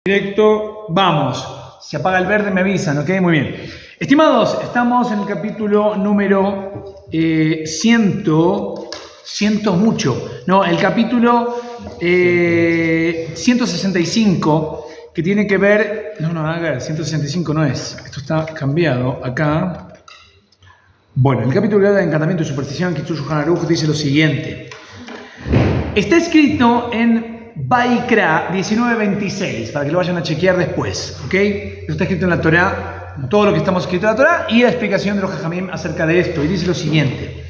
Directo, vamos. Se apaga el verde, me avisan, ¿ok? Muy bien. Estimados, estamos en el capítulo número 100 mucho. No, el capítulo 165, que tiene que ver... No, a ver, 165 no es. Esto está cambiado acá. Bueno, el capítulo de encantamiento y superstición, Kitzur Shulchan Aruch, dice lo siguiente. Está escrito en Vaikra 19:26, para que lo vayan a chequear después, ¿ok? Esto está escrito en la Torá, todo lo que estamos escrito en la Torá y la explicación de los Jajamim acerca de esto. Y dice lo siguiente: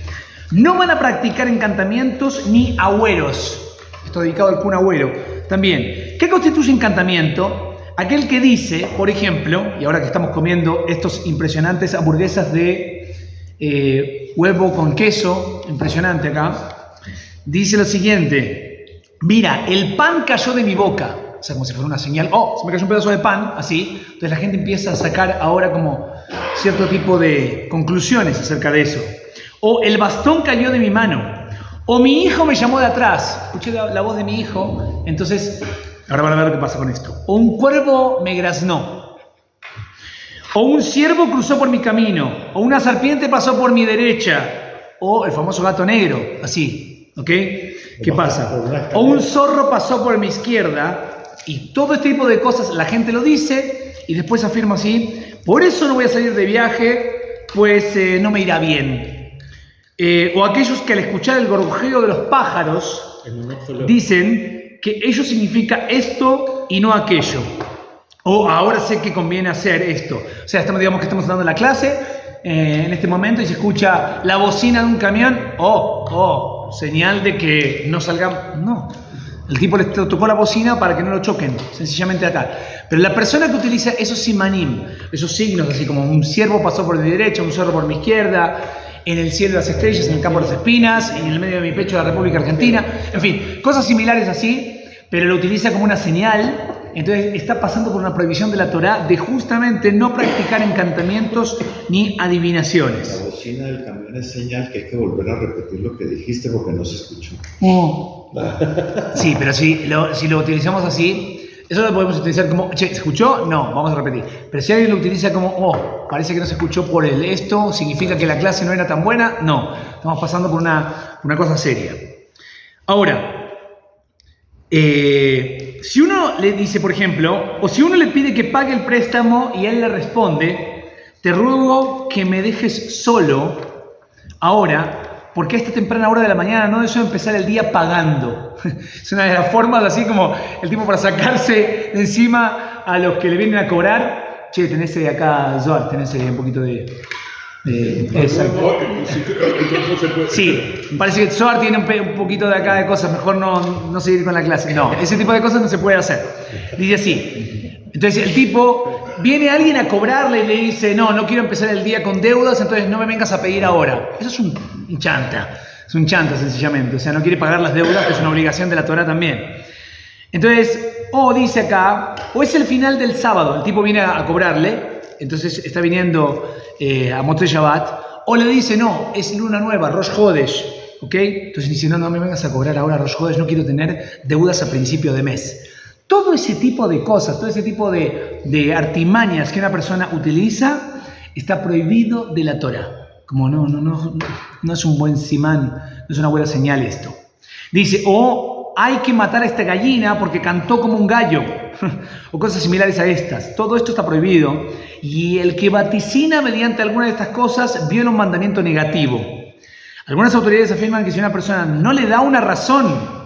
no van a practicar encantamientos ni agüeros. Esto dedicado al Kun Agüero. También, ¿qué constituye encantamiento? Aquel que dice, por ejemplo, y ahora que estamos comiendo estos impresionantes hamburguesas de huevo con queso, impresionante acá, dice lo siguiente: mira, el pan cayó de mi boca. O sea, como si fuera una señal. Oh, se me cayó un pedazo de pan, así. Entonces la gente empieza a sacar ahora como cierto tipo de conclusiones acerca de eso. O el bastón cayó de mi mano. O mi hijo me llamó de atrás. Escuché la voz de mi hijo. Entonces, ahora van a ver qué pasa con esto. O un cuervo me graznó. O un ciervo cruzó por mi camino. O una serpiente pasó por mi derecha. O el famoso gato negro, así. ¿Ok? ¿Qué pasa? O un zorro pasó por mi izquierda. Y todo este tipo de cosas la gente lo dice y después afirma así: por eso no voy a salir de viaje, pues no me irá bien. O aquellos que al escuchar el gorjeo de los pájaros dicen que ello significa esto y no aquello. O ahora sé que conviene hacer esto. O sea, digamos que estamos dando la clase en este momento y se escucha la bocina de un camión. Señal de que no salgamos. No. El tipo le tocó la bocina para que no lo choquen, sencillamente acá. Pero la persona que utiliza esos simanim, esos signos, así como un ciervo pasó por mi derecha, un zorro por mi izquierda, en el cielo las estrellas, en el campo las espinas, en el medio de mi pecho la República Argentina, en fin, cosas similares así, pero lo utiliza como una señal. Entonces está pasando por una prohibición de la Torá de justamente no practicar encantamientos ni adivinaciones. La bocina del camión es señal que hay que volver a repetir lo que dijiste porque no se escuchó. Sí, pero si lo utilizamos así, eso lo podemos utilizar como, che, ¿se escuchó? No, vamos a repetir. Pero si alguien lo utiliza como, parece que no se escuchó por esto, ¿significa que la clase no era tan buena? No, estamos pasando por una cosa seria. Ahora, si uno le dice, por ejemplo, o si uno le pide que pague el préstamo y él le responde: te ruego que me dejes solo ahora, porque a esta temprana hora de la mañana no deseo empezar el día pagando. Es una de las formas así como el tipo para sacarse de encima a los que le vienen a cobrar. Che, tenés acá, Zohar, tenés un poquito de sí, me parece que Zohar tiene un poquito de acá de cosas, mejor no seguir con la clase. No, ese tipo de cosas no se puede hacer. Dice así. Entonces el tipo, viene alguien a cobrarle y le dice: no quiero empezar el día con deudas, entonces no me vengas a pedir ahora. Eso es un chanta, sencillamente. O sea, no quiere pagar las deudas, que es una obligación de la Torá también. Entonces, dice acá, o es el final del sábado, el tipo viene a cobrarle, entonces está viniendo a Motzei Shabbat, o le dice: no, es luna nueva, Rosh Hodesh, ¿ok? Entonces dice: no me vengas a cobrar ahora Rosh Hodesh, no quiero tener deudas a principio de mes. Todo ese tipo de cosas, todo ese tipo de artimañas que una persona utiliza está prohibido de la Torá. Como no es un buen simán, no es una buena señal esto. Dice: hay que matar a esta gallina porque cantó como un gallo, o cosas similares a estas. Todo esto está prohibido, y el que vaticina mediante alguna de estas cosas viola un mandamiento negativo. Algunas autoridades afirman que si una persona no le da una razón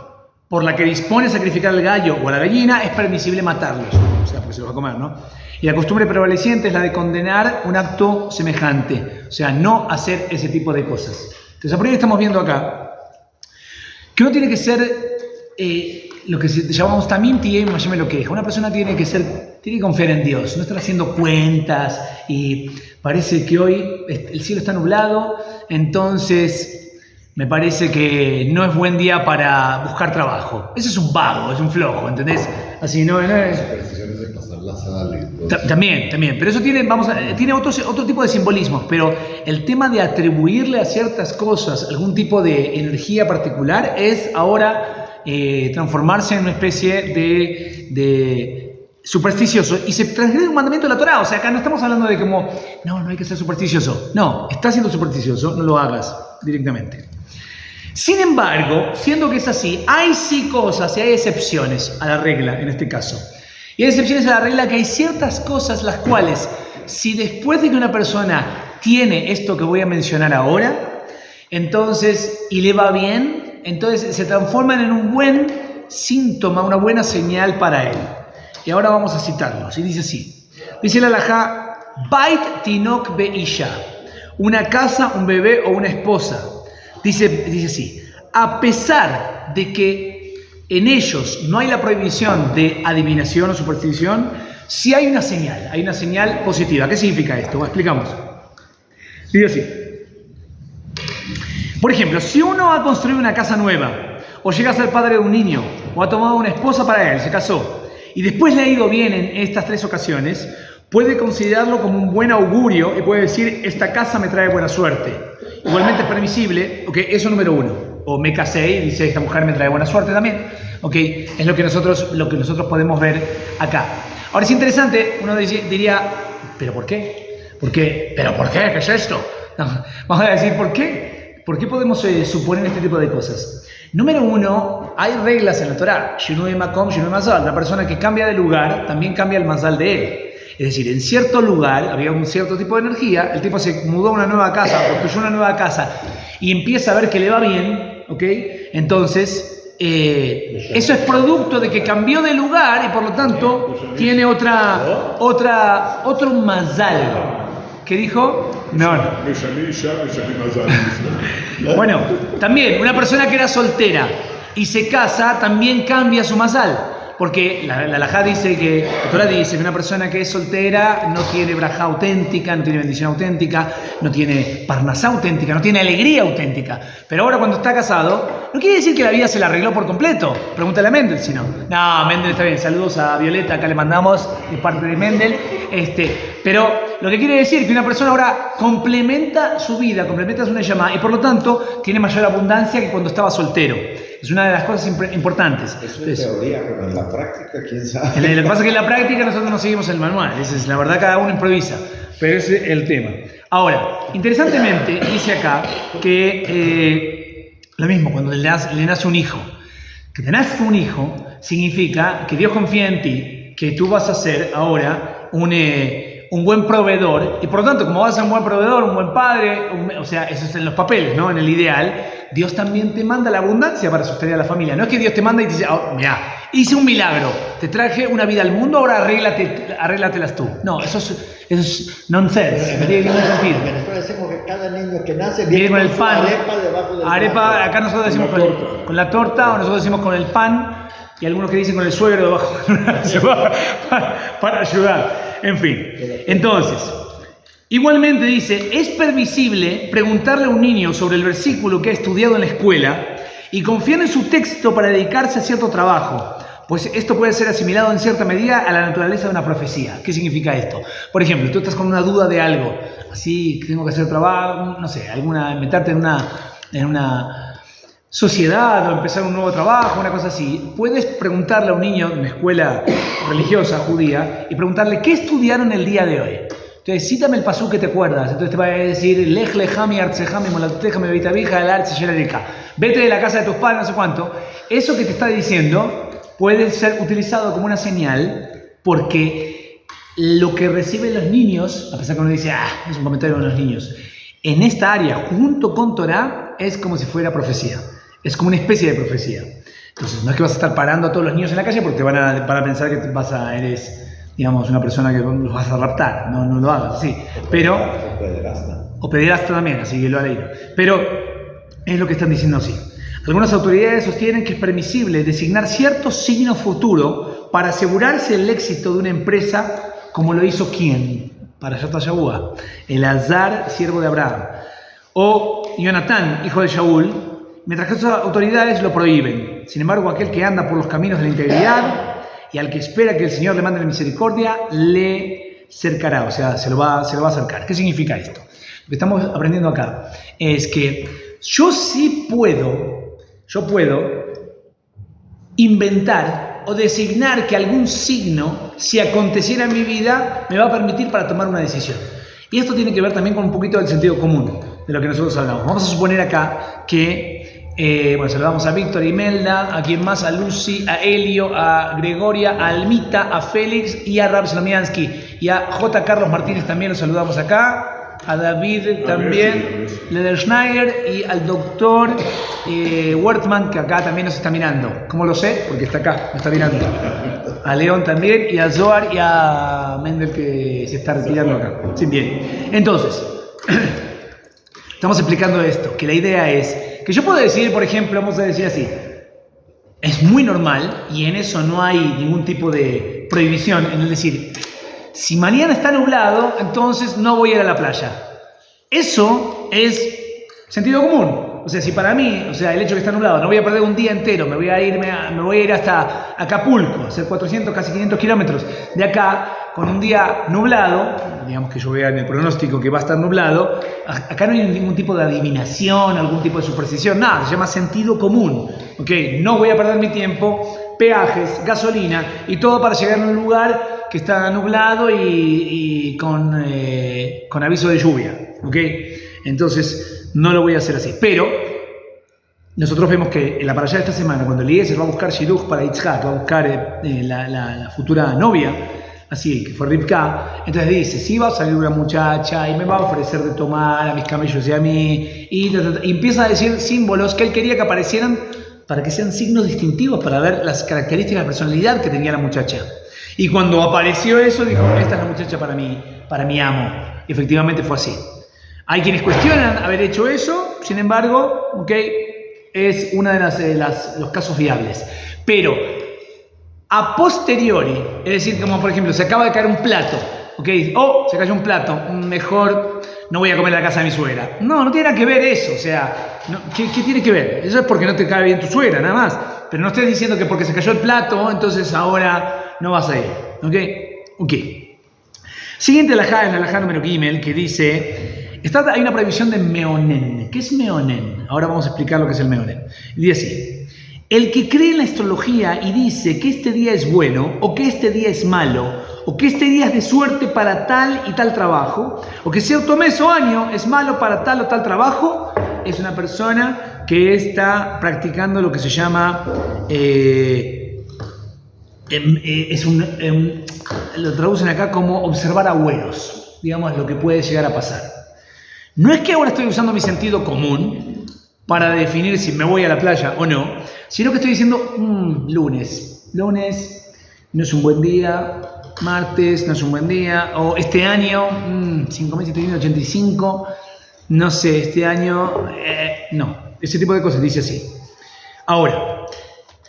por la que dispone a sacrificar al gallo o a la gallina, es permisible matarlos, o sea, porque se los va a comer, ¿no? Y la costumbre prevaleciente es la de condenar un acto semejante, o sea, no hacer ese tipo de cosas. Entonces, a priori estamos viendo acá que uno tiene que ser lo que llamamos tamim tiem mashem lo que es. Una persona tiene que confiar en Dios, no estar haciendo cuentas y parece que hoy el cielo está nublado, entonces me parece que no es buen día para buscar trabajo. Eso es un vago, es un flojo, ¿entendés? Así no es. Supersticiones de pasar la sal. También, pero eso tiene otro tipo de simbolismos, pero el tema de atribuirle a ciertas cosas algún tipo de energía particular es ahora transformarse en una especie de supersticioso y se transgrede un mandamiento de la Torá. O sea, acá no estamos hablando de como, no hay que ser supersticioso. No, estás siendo supersticioso, no lo hagas directamente. Sin embargo, siendo que es así, hay sí cosas y hay excepciones a la regla en este caso. Y hay excepciones a la regla que hay ciertas cosas las cuales, si después de que una persona tiene esto que voy a mencionar ahora, entonces, y le va bien, entonces se transforman en un buen síntoma, una buena señal para él. Y ahora vamos a citarlos. Y dice así. Dice la halajá, Bait tinok be'isha. Una casa, un bebé o una esposa. Dice así. A pesar de que en ellos no hay la prohibición de adivinación o superstición, sí hay una señal positiva. ¿Qué significa esto? Explicamos. Dice así. Por ejemplo, si uno ha construido una casa nueva, o llega a ser padre de un niño, o ha tomado una esposa para él, se casó, y después le ha ido bien en estas 3 ocasiones, puede considerarlo como un buen augurio y puede decir, esta casa me trae buena suerte. Igualmente es permisible, ok, eso número 1. O me casé y dice, esta mujer me trae buena suerte también, ok, es lo que nosotros podemos ver acá. Ahora es interesante, uno diría, ¿pero por qué? ¿Pero por qué? ¿Qué es esto? No, vamos a decir, ¿por qué? ¿Por qué podemos suponer este tipo de cosas? Número 1, hay reglas en la Torá. Shinui makom, shinui mazal. La persona que cambia de lugar también cambia el mazal de él. Es decir, en cierto lugar había un cierto tipo de energía, el tipo se mudó a una nueva casa, construyó una nueva casa y empieza a ver que le va bien, ¿ok? Entonces, eso es producto de que cambió de lugar y por lo tanto tiene otro mazal. ¿Qué dijo? No. Bueno, también una persona que era soltera y se casa también cambia su mazal. Porque la halajá dice que, la Torá dice que una persona que es soltera no tiene brajá auténtica, no tiene bendición auténtica, no tiene parnasá auténtica, no tiene alegría auténtica. Pero ahora cuando está casado, no quiere decir que la vida se la arregló por completo. Pregúntale a Mendel si no. No, Mendel está bien. Saludos a Violeta, acá le mandamos de parte de Mendel. Pero lo que quiere decir que una persona ahora complementa su vida, complementa su neyamá y por lo tanto tiene mayor abundancia que cuando estaba soltero. Es una de las cosas importantes. Es una teoría, pero en la práctica, quién sabe. Lo que pasa es que en la práctica nosotros no seguimos el manual. Es la verdad, cada uno improvisa. Pero ese es el tema. Ahora, interesantemente, dice acá que lo mismo, cuando le nace un hijo. Que te nazca un hijo significa que Dios confía en ti, que tú vas a ser ahora un buen proveedor, y por lo tanto, como vas a ser un buen proveedor, un buen padre, o sea, eso es en los papeles, ¿no? En el ideal, Dios también te manda la abundancia para sostener a la familia. No es que Dios te manda y te dice, oh, mira, hice un milagro, te traje una vida al mundo, ahora arréglatelas tú. No, eso es nonsense, no tiene ningún sentido. En Venezuela decimos que cada niño que nace viene con el pan, arepa debajo del arepa, acá nosotros decimos con la torta, o nosotros decimos con el pan, y algunos que dicen con el suegro debajo para ayudar. En fin, entonces, igualmente dice, es permisible preguntarle a un niño sobre el versículo que ha estudiado en la escuela y confiar en su texto para dedicarse a cierto trabajo, pues esto puede ser asimilado en cierta medida a la naturaleza de una profecía. ¿Qué significa esto? Por ejemplo, tú estás con una duda de algo, así que tengo que hacer trabajo, no sé, meterte en una sociedad o empezar un nuevo trabajo, una cosa así. Puedes preguntarle a un niño en una escuela religiosa judía y preguntarle ¿qué estudiaron el día de hoy? Entonces, cítame el pasú que te acuerdas. Entonces te va a decir Lech lejami artsejami molatutejami beitavija el artse shererika. Vete de la casa de tus padres, no sé cuánto. Eso que te está diciendo puede ser utilizado como una señal porque lo que reciben los niños, a pesar que uno dice, es un comentario de los niños, en esta área, junto con Torah, es como si fuera profecía. Es como una especie de profecía. Entonces, no es que vas a estar parando a todos los niños en la calle porque te van a pensar que eres, digamos, una persona que los vas a raptar. No lo hagas, sí. Pero, o pederasta también, así que lo ha leído. Pero es lo que están diciendo así. Algunas autoridades sostienen que es permisible designar cierto signo futuro para asegurarse el éxito de una empresa, como lo hizo ¿quién? Para Yashua, Elazar, siervo de Abraham. O Jonatán, hijo de Shaul, mientras que otras autoridades lo prohíben. Sin embargo, aquel que anda por los caminos de la integridad y al que espera que el Señor le mande la misericordia, le cercará, o sea, se lo va a acercar. ¿Qué significa esto? Lo que estamos aprendiendo acá es que yo puedo inventar o designar que algún signo, si aconteciera en mi vida, me va a permitir para tomar una decisión. Y esto tiene que ver también con un poquito del sentido común de lo que nosotros hablamos. Vamos a suponer acá que, saludamos a Víctor, a Imelda, a quien más, a Lucy, a Elio, a Gregoria, a Almita, a Félix y a Rab Slomiansky. Y a J. Carlos Martínez también los saludamos acá. A David también, Leder Schneider y al doctor Wertmann, que acá también nos está mirando. ¿Cómo lo sé? Porque está acá, nos está mirando. A León también, y a Zohar y a Mendel, que se está retirando acá. Sí, bien. Entonces, estamos explicando esto, que la idea es que yo puedo decir, por ejemplo, vamos a decir así, es muy normal y en eso no hay ningún tipo de prohibición, en el decir, si mañana está nublado, entonces no voy a ir a la playa. Eso es sentido común. O sea, si para mí, el hecho de que está nublado, no voy a perder un día entero, me voy a ir hasta Acapulco, hacer 400, casi 500 kilómetros de acá, con un día nublado, digamos que yo vea en el pronóstico que va a estar nublado, acá no hay ningún tipo de adivinación, algún tipo de superstición, nada, se llama sentido común. ¿Okay? No voy a perder mi tiempo, peajes, gasolina y todo para llegar a un lugar que está nublado y con aviso de lluvia. ¿Okay? Entonces, no lo voy a hacer así. Pero nosotros vemos que en la parashá de esta semana, cuando Eliezer va a buscar Shidduch para Yitzhak, va a buscar la futura novia, así, que fue Rivka, entonces dice, sí va a salir una muchacha y me va a ofrecer de tomar a mis camellos y a mí, y empieza a decir símbolos que él quería que aparecieran para que sean signos distintivos, para ver las características de personalidad que tenía la muchacha. Y cuando apareció eso, dijo, esta es la muchacha para mi amo. Y efectivamente fue así. Hay quienes cuestionan haber hecho eso, sin embargo, ¿okay? Es uno de los casos viables. Pero, a posteriori, es decir, como por ejemplo, se acaba de caer un plato, ¿okay? Se cayó un plato, mejor no voy a comer en la casa de mi suegra. No tiene nada que ver eso, ¿qué tiene que ver? Eso es porque no te cae bien tu suegra, nada más. Pero no estés diciendo que porque se cayó el plato, entonces ahora no vas a ir, ¿ok? Siguiente alajá es la alajá número Gimel, que dice, hay una prohibición de meonen. ¿Qué es meonen? Ahora vamos a explicar lo que es el meonen. Dice así, el que cree en la astrología y dice que este día es bueno, o que este día es malo, o que este día es de suerte para tal y tal trabajo, o que cierto mes o año es malo para tal o tal trabajo, es una persona que está practicando lo que se llama, lo traducen acá como observar agüeros, digamos, lo que puede llegar a pasar. No es que ahora estoy usando mi sentido común para definir si me voy a la playa o no, sino que estoy diciendo, lunes no es un buen día, martes no es un buen día, o este año, 5.785, no sé, este año, no, ese tipo de cosas, dice así. Ahora,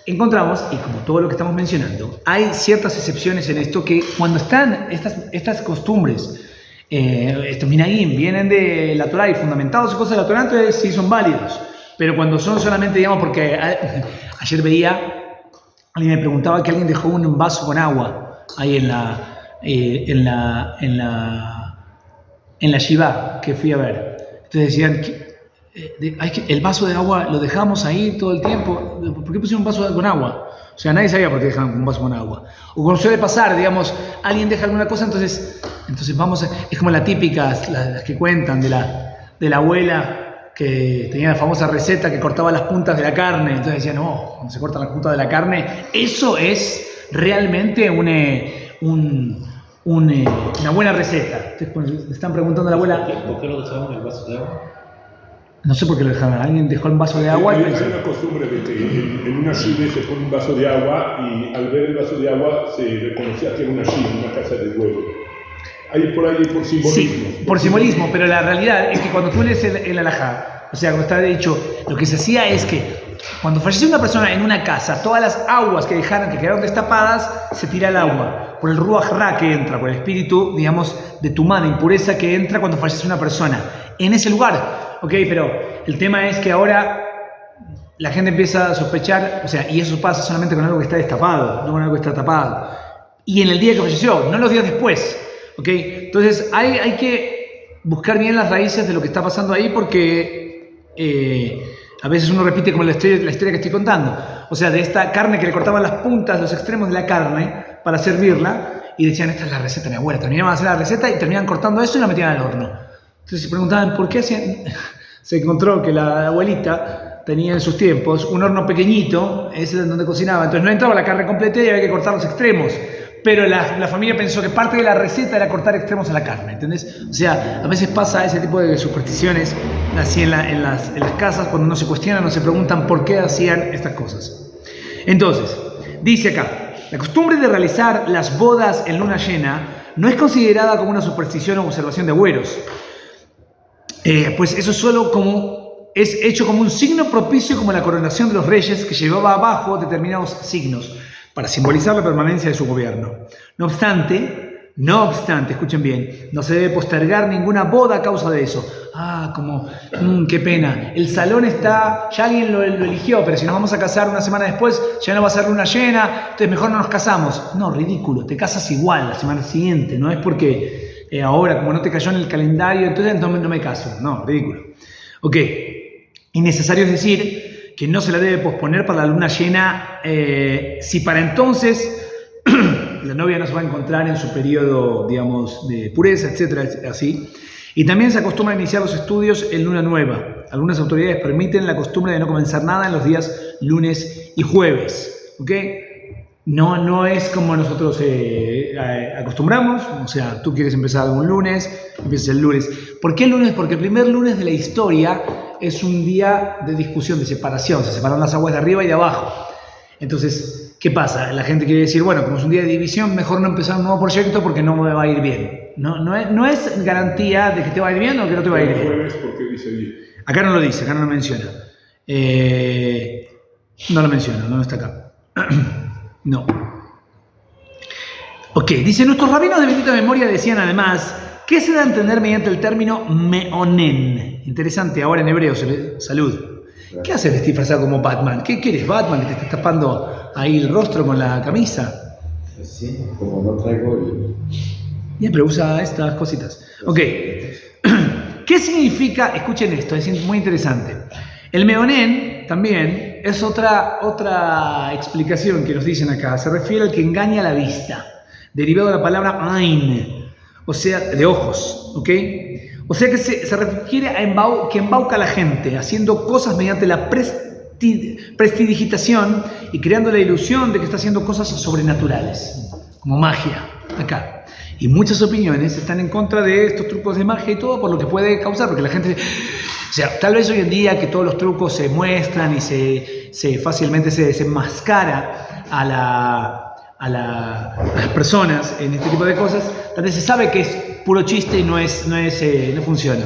encontramos, y como todo lo que estamos mencionando, hay ciertas excepciones en esto que cuando están estas costumbres, estos minagim vienen de la Torah y fundamentados en cosas de la Torah, entonces sí son válidos. Pero cuando son solamente, digamos, porque ayer veía, alguien me preguntaba que alguien dejó un vaso con agua ahí en la Shiva que fui a ver. Entonces decían, el vaso de agua lo dejamos ahí todo el tiempo. ¿Por qué pusieron un vaso con agua? O sea, nadie sabía por qué dejaban un vaso con agua. O cuando suele pasar, digamos, alguien deja alguna cosa, entonces vamos es como la típica, las que cuentan de la abuela que tenía la famosa receta que cortaba las puntas de la carne. Entonces decían, no, cuando se cortan las puntas de la carne, eso es realmente una buena receta. Entonces, cuando le están preguntando a la abuela, ¿por qué lo dejaron en el vaso de agua? No sé por qué lo dejaron. Alguien dejó el vaso de agua. Hay una costumbre de que en una shiva se pone un vaso de agua y al ver el vaso de agua se reconocía que era una shiva, una casa de huevo. Hay por ahí por simbolismo. Sí, por simbolismo, pero la realidad es que cuando tú lees el alajá, o sea, cuando está dicho, lo que se hacía es que cuando fallece una persona en una casa, todas las aguas que quedaron destapadas, se tira el agua por el ruach ra que entra, por el espíritu, digamos, de tumá, de impureza que entra cuando fallece una persona en ese lugar. Ok, pero el tema es que ahora la gente empieza a sospechar, o sea, y eso pasa solamente con algo que está destapado, no con algo que está tapado. Y en el día que falleció, no los días después. Ok, entonces hay que buscar bien las raíces de lo que está pasando ahí porque A veces uno repite como la historia que estoy contando. O sea, de esta carne que le cortaban las puntas, los extremos de la carne para servirla y decían, esta es la receta de mi abuela. Terminaban de hacer la receta y terminaban cortando eso y la metían al horno. Entonces se preguntaban, ¿por qué hacían? Se encontró que la abuelita tenía en sus tiempos un horno pequeñito, ese es donde cocinaba. Entonces no entraba la carne completa y había que cortar los extremos. Pero la familia pensó que parte de la receta era cortar extremos a la carne, ¿entendés? O sea, a veces pasa ese tipo de supersticiones así en las casas, cuando no se cuestionan, no se preguntan por qué hacían estas cosas. Entonces, dice acá, la costumbre de realizar las bodas en luna llena no es considerada como una superstición o observación de agüeros, pues eso es hecho como un signo propicio como la coronación de los reyes que llevaba abajo determinados signos para simbolizar la permanencia de su gobierno. No obstante, escuchen bien, no se debe postergar ninguna boda a causa de eso. Qué pena, el salón está, ya alguien lo eligió, pero si nos vamos a casar una semana después, ya no va a ser luna llena, entonces mejor no nos casamos. No, ridículo, te casas igual la semana siguiente, no es porque ahora, como no te cayó en el calendario, entonces no me caso. No, ridículo. Ok, innecesario es decir que no se la debe posponer para la luna llena si para entonces la novia no se va a encontrar en su periodo, digamos, de pureza, etcétera, así. Y también se acostumbra a iniciar los estudios en luna nueva. Algunas autoridades permiten la costumbre de no comenzar nada en los días lunes y jueves. ¿Ok? No es como nosotros acostumbramos. O sea, tú quieres empezar un lunes, empiezas el lunes. ¿Por qué el lunes? Porque el primer lunes de la historia es un día de discusión, de separación. Se separan las aguas de arriba y de abajo. Entonces, ¿qué pasa? La gente quiere decir, bueno, como es un día de división, mejor no empezar un nuevo proyecto porque no me va a ir bien. No es garantía de que te va a ir bien o que no te va a ir bien. Jueves, ¿por qué dice bien? Acá no lo dice, acá no lo menciona. No lo menciona, no está acá. No. Ok, dice, nuestros rabinos de bendita memoria decían además, ¿qué se da a entender mediante el término meonen? Interesante, ahora en hebreo, salud. ¿Qué haces disfrazado como Batman? ¿Qué eres, Batman, que te estás tapando ahí el rostro con la camisa? Pues sí, como no traigo Bien, pero usa estas cositas. Ok. ¿Qué significa? Escuchen esto, es muy interesante. El meonen también es otra explicación que nos dicen acá. Se refiere al que engaña la vista, derivado de la palabra ain, o sea, de ojos. ¿Ok? O sea que se refiere a que embauca a la gente, haciendo cosas mediante la prestidigitación y creando la ilusión de que está haciendo cosas sobrenaturales, como magia, acá. Y muchas opiniones están en contra de estos trucos de magia y todo por lo que puede causar, porque la gente... O sea, tal vez hoy en día que todos los trucos se muestran y fácilmente se desenmascara a las personas en este tipo de cosas, tal vez se sabe que es puro chiste y no funciona.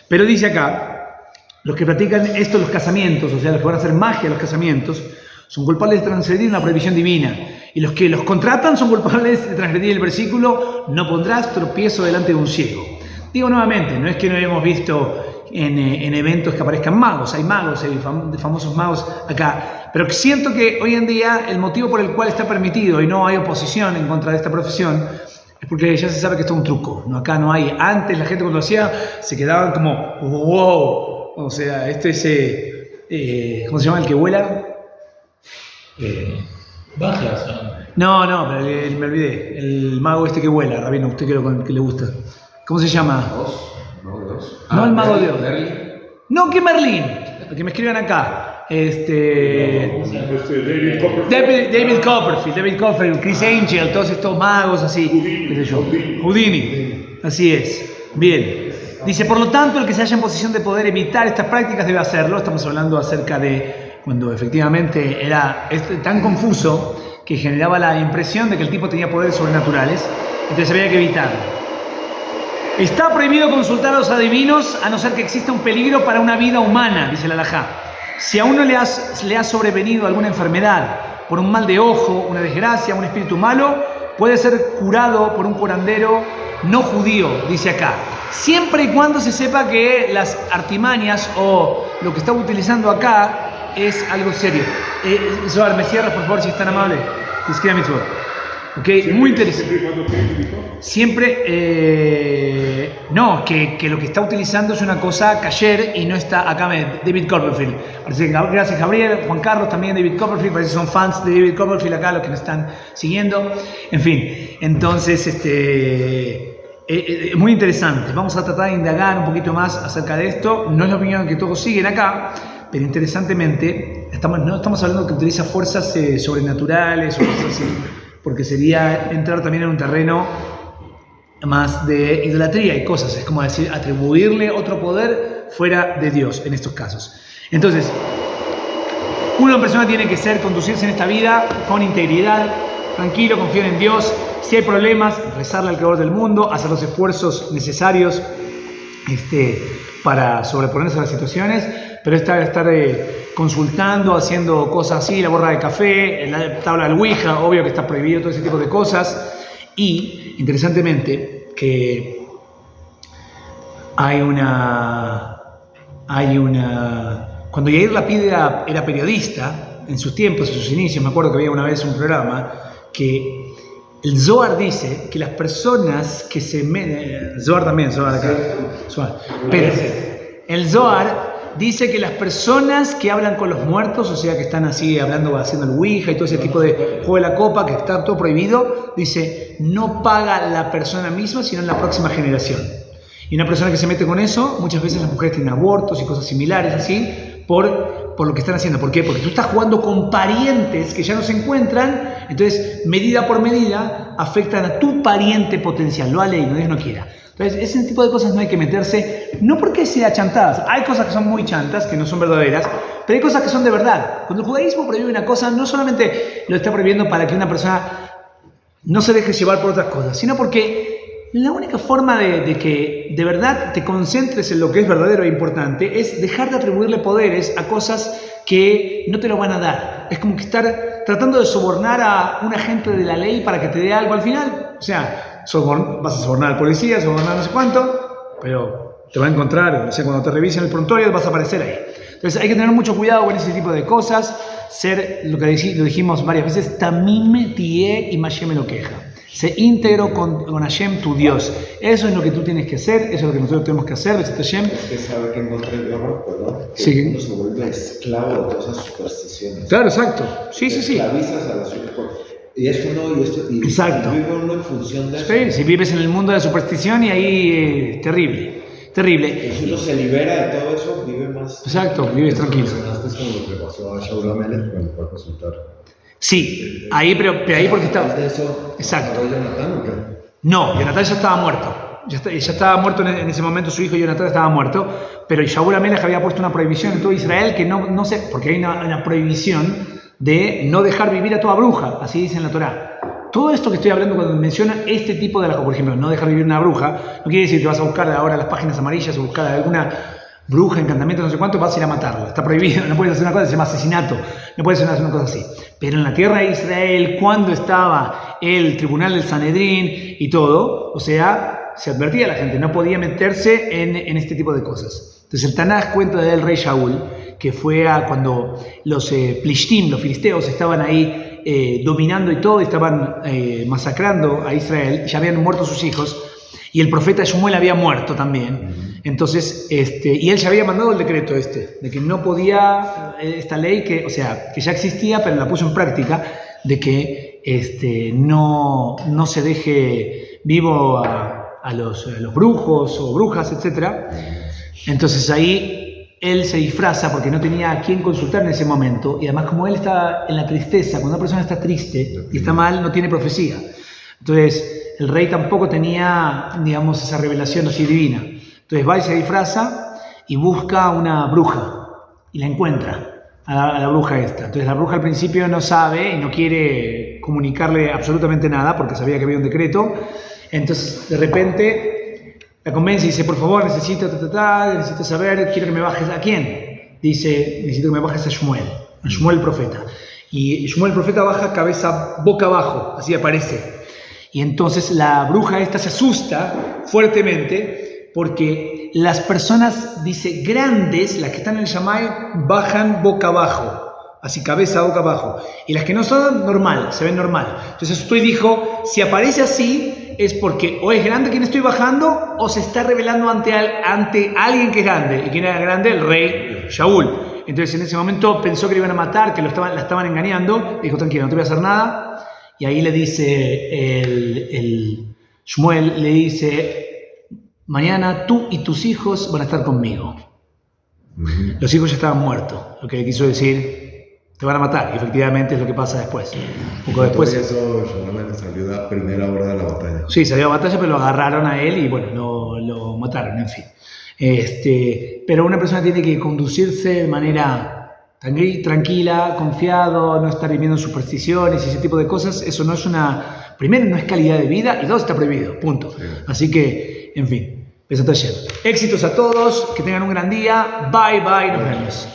Pero dice acá, los que practican esto en los casamientos, o sea, los que van a hacer magia en los casamientos, son culpables de transgredir una prohibición divina. Y los que los contratan son culpables de transgredir el versículo, no pondrás tropiezo delante de un ciego. Digo nuevamente, no es que no hemos visto en eventos que aparezcan magos, hay famosos magos acá, pero siento que hoy en día el motivo por el cual está permitido y no hay oposición en contra de esta profesión es porque ya se sabe que esto es un truco, ¿no? Acá no hay, antes la gente cuando lo hacía se quedaban como wow, o sea, este es, ¿cómo se llama el que vuela? Bajas. No, pero me olvidé, el mago este que vuela, Rabino, usted que le gusta, ¿cómo se llama? No, el mago de Oz. No, que Merlín. Que me escriban acá. David Copperfield. David Copperfield, Chris Angel, todos estos magos así. Houdini. Así es. Bien. Dice, por lo tanto, el que se halla en posición de poder evitar estas prácticas debe hacerlo. Estamos hablando acerca de cuando efectivamente era tan confuso que generaba la impresión de que el tipo tenía poderes sobrenaturales. Entonces había que evitarlo. Está prohibido consultar a los adivinos a no ser que exista un peligro para una vida humana, dice la halajá. Si a uno le ha sobrevenido alguna enfermedad por un mal de ojo, una desgracia, un espíritu malo, puede ser curado por un curandero no judío, dice acá. Siempre y cuando se sepa que las artimañas o lo que está utilizando acá es algo serio. Zohar, ¿me cierras por favor si es tan amable? ¿Ok? Muy interesante. Siempre y cuando ¿qué dijo? Siempre, no, que lo que está utilizando es una cosa kasher y no está acá David Copperfield. Parece que gracias Gabriel, Juan Carlos también, David Copperfield, parece que son fans de David Copperfield acá, los que nos están siguiendo. En fin, entonces, muy interesante. Vamos a tratar de indagar un poquito más acerca de esto. No es la opinión que todos siguen acá, pero interesantemente, no estamos hablando que utiliza fuerzas sobrenaturales o cosas así, porque sería entrar también en un terreno más de idolatría y cosas. Es como decir, atribuirle otro poder fuera de Dios en estos casos. Entonces, una persona tiene que conducirse en esta vida con integridad, tranquilo, confiar en Dios. Si hay problemas, rezarle al Creador del mundo, hacer los esfuerzos necesarios para sobreponerse a las situaciones, pero estar consultando, haciendo cosas así, la borra de café, la tabla del Ouija, obvio que está prohibido todo ese tipo de cosas. Y, interesantemente, que hay una... Cuando Yair Lapid era periodista, en sus tiempos, en sus inicios, me acuerdo que había una vez un programa que el Zohar dice que las personas que se meten... Zohar también, Zohar acá. Zohar. Pero el Zohar dice que las personas que hablan con los muertos, o sea, que están así hablando, haciendo el Ouija y todo ese tipo de juego de la copa, que está todo prohibido, dice, no paga la persona misma, sino en la próxima generación. Y una persona que se mete con eso, muchas veces las mujeres tienen abortos y cosas similares así, por lo que están haciendo. ¿Por qué? Porque tú estás jugando con parientes que ya no se encuentran, entonces, medida por medida, afectan a tu pariente potencial. Lo ha leído, Dios no quiera. Entonces, ese tipo de cosas no hay que meterse, no porque sean chantadas. Hay cosas que son muy chantas, que no son verdaderas, pero hay cosas que son de verdad. Cuando el judaísmo prohíbe una cosa, no solamente lo está prohibiendo para que una persona no se deje llevar por otras cosas, sino porque la única forma de que de verdad te concentres en lo que es verdadero e importante es dejar de atribuirle poderes a cosas que no te lo van a dar. Es como que estar tratando de sobornar a un agente de la ley para que te dé algo al final. O sea, vas a sobornar al policía, sobornar no sé cuánto, pero te va a encontrar, o sea, cuando te revisen el prontuario vas a aparecer ahí. Entonces hay que tener mucho cuidado con ese tipo de cosas, ser, lo dijimos varias veces, tamim tie y Hashem lo queja. Sé íntegro con Hashem, tu Dios. Eso es lo que tú tienes que hacer, eso es lo que nosotros tenemos que hacer. Hashem. Es que sabe que encontré el error, perdón. Que sí. uno se vuelve esclavo de todas esas supersticiones. Claro, exacto. Sí, sí, sí. Esclavizas a la superstición. Y esto no, y esto. Y exacto. vive uno en función de eso. Sí, si vives en el mundo de la superstición y ahí terrible. Terrible. Y si uno se libera de todo eso, vive más. Exacto, vives tranquilo. Mencionaste es como lo que le pasó a Shaul Amelech cuando fue a consultar. Sí, ahí, pero ahí porque estaba. ¿Es de eso? Exacto. ¿Habló Jonathan o qué? No, Jonathan ya estaba muerto. Ya estaba muerto en ese momento, su hijo Jonathan estaba muerto, pero Shaul Amelech había puesto una prohibición en todo Israel que no sé, porque hay una prohibición de no dejar vivir a toda bruja, así dice en la Torá. Todo esto que estoy hablando cuando menciona este tipo de por ejemplo, no dejar vivir una bruja, no quiere decir que vas a buscar ahora las páginas amarillas o buscar alguna bruja, encantamiento, no sé cuánto, vas a ir a matarla. Está prohibido, no puedes hacer una cosa que se llama asesinato, no puedes hacer una cosa así. Pero en la tierra de Israel, cuando estaba el tribunal del Sanedrín y todo, o sea, se advertía a la gente, no podía meterse en este tipo de cosas. Entonces el Tanaj cuenta del rey Shaul, que fue cuando los Plishtim, los filisteos, estaban ahí dominando y todo, estaban masacrando a Israel, ya habían muerto sus hijos, y el profeta Shmuel había muerto también. Entonces, y él ya había mandado el decreto de que no podía, esta ley que ya existía, pero la puso en práctica, de que no se deje vivo a los brujos o brujas, etc. Entonces ahí él se disfraza porque no tenía a quién consultar en ese momento, y además como él está en la tristeza, cuando una persona está triste y está mal, no tiene profecía. Entonces el rey tampoco tenía, digamos, esa revelación así divina. Entonces va y se disfraza y busca una bruja y la encuentra a la bruja esta. Entonces la bruja al principio no sabe y no quiere comunicarle absolutamente nada porque sabía que había un decreto. Entonces de repente la convence y dice, por favor, necesito saber, quiero que me bajes. ¿A quién? Dice, necesito que me bajes a Shmuel el profeta. Y Shmuel el profeta baja boca abajo, así aparece. Y entonces la bruja esta se asusta fuertemente porque las personas, dice, grandes, las que están en el Shamay, bajan boca abajo. así cabeza, boca abajo. Y las que no son, normal, se ven normal. Entonces Astuy dijo, si aparece así, es porque o es grande quien estoy bajando, o se está revelando ante alguien que es grande. ¿Y quién era grande? El rey Shaul. Entonces en ese momento pensó que le iban a matar, que la estaban engañando. Dijo, tranquilo, no te voy a hacer nada. Y ahí le dice el Shmuel, le dice, mañana tú y tus hijos van a estar conmigo. Los hijos ya estaban muertos, lo que le quiso decir, te van a matar, y efectivamente es lo que pasa después. Un poco después. Eso Shaul salió a primera hora de la batalla. Sí, salió a batalla, pero lo agarraron a él y bueno, lo mataron, en fin. Pero una persona tiene que conducirse de manera tranquila, confiado, no estar viviendo supersticiones y ese tipo de cosas. Eso no es primero, no es calidad de vida, y dos, está prohibido, punto. Sí. Así que, en fin. Besat Hashem. Éxitos a todos, que tengan un gran día. Bye, bye, nos vemos.